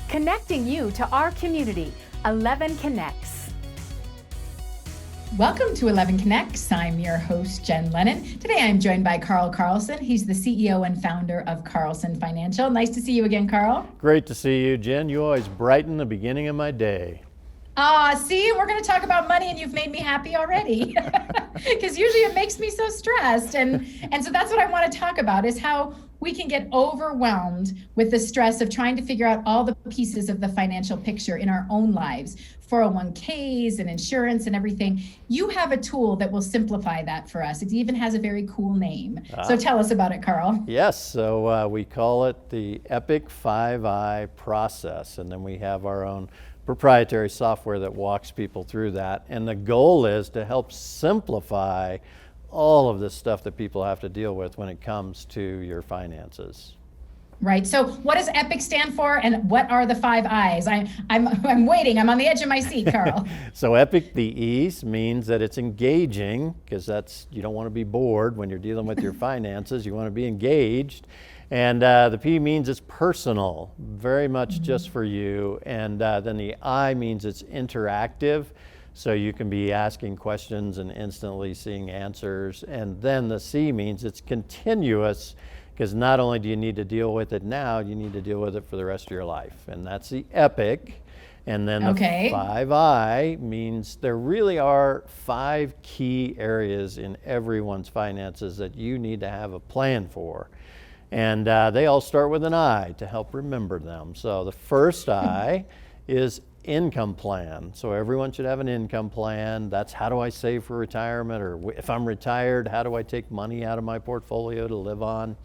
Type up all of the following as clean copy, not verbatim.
connecting you to our community, 11 Connects. Welcome to 11 Connects. I'm your host, Jen Lennon. Today I'm joined by Carl Carlson. He's the CEO and founder of Carlson Financial. Nice to see you again, Carl. Great to see you, Jen. You always brighten the beginning of my day. See, we're going to talk about money and you've made me happy already. Because usually it makes me so stressed. And so that's what I want to talk about is how we can get overwhelmed with the stress of trying to figure out all the pieces of the financial picture in our own lives, 401ks and insurance and everything. You have a tool that will simplify that for us. It even has a very cool name. So tell us about it, Carl. Yes, so we call it the Epic 5I process, and then we have our own proprietary software that walks people through that. And the goal is to help simplify all of this stuff that people have to deal with when it comes to your finances. Right. So what does EPIC stand for and what are the 5 I's? I'm waiting. I'm on the edge of my seat, Carl. So EPIC, the E's means that it's engaging, because you don't want to be bored when you're dealing with your finances. You want to be engaged. And the P means it's personal, very much just for you. And then the I means it's interactive. So you can be asking questions and instantly seeing answers. And then the C means it's continuous, because not only do you need to deal with it now, you need to deal with it for the rest of your life. And that's the EPIC. And then the 5I means there really are 5 key areas in everyone's finances that you need to have a plan for. And they all start with an I to help remember them. So the first I is income plan. So everyone should have an income plan. That's how do I save for retirement, or if I'm retired, how do I take money out of my portfolio to live on?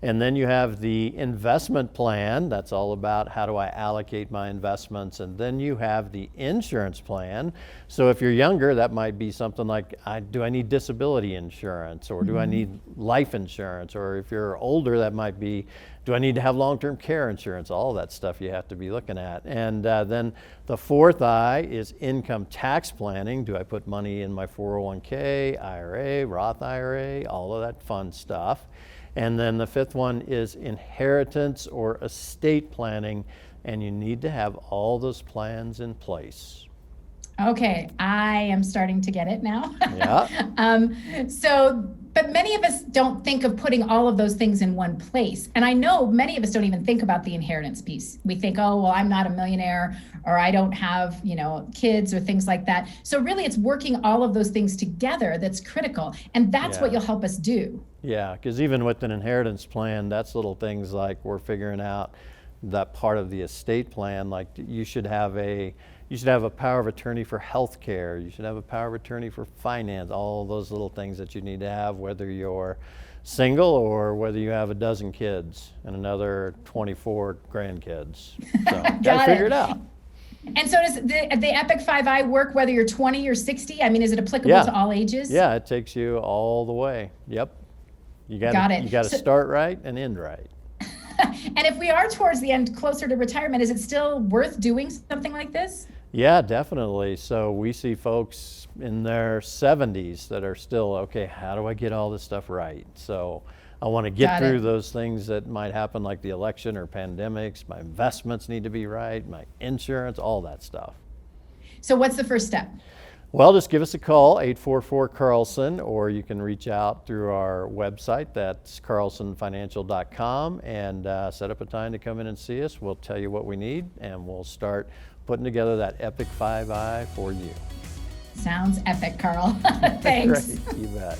And then you have the investment plan. That's all about how do I allocate my investments. And then you have the insurance plan. So if you're younger, that might be something like, do I need disability insurance, or do I need life insurance? Or if you're older, that might be, do I need to have long-term care insurance? All that stuff you have to be looking at. And then the fourth I is income tax planning. Do I put money in my 401k, IRA, Roth IRA, all of that fun stuff. And then the fifth one is inheritance or estate planning, and you need to have all those plans in place. Okay, I am starting to get it now. Yeah. But many of us don't think of putting all of those things in one place. And I know many of us don't even think about the inheritance piece. We think, oh, well, I'm not a millionaire, or I don't have, kids or things like that. So really it's working all of those things together that's critical. And that's what you'll help us do. Yeah, because even with an inheritance plan, that's little things like we're figuring out that part of the estate plan, like you should have a power of attorney for health care. You should have a power of attorney for finance, all those little things that you need to have, whether you're single or whether you have a dozen kids and another 24 grandkids. So gotta figure it out. And so does the EPIC 5I work whether you're 20 or 60? I mean, is it applicable to all ages? Yeah, it takes you all the way. Yep. You got to start right and end right. And if we are towards the end, closer to retirement, is it still worth doing something like this? Yeah, definitely. So we see folks in their 70s that are still, okay, how do I get all this stuff right? So I want to get through those things that might happen, like the election or pandemics. My investments need to be right, my insurance, all that stuff. So what's the first step? Well, just give us a call, 844-CARLSON, or you can reach out through our website, that's carlsonfinancial.com, and set up a time to come in and see us. We'll tell you what we need, and we'll start putting together that Epic 5I for you. Sounds epic, Carl. Thanks. Great, you bet.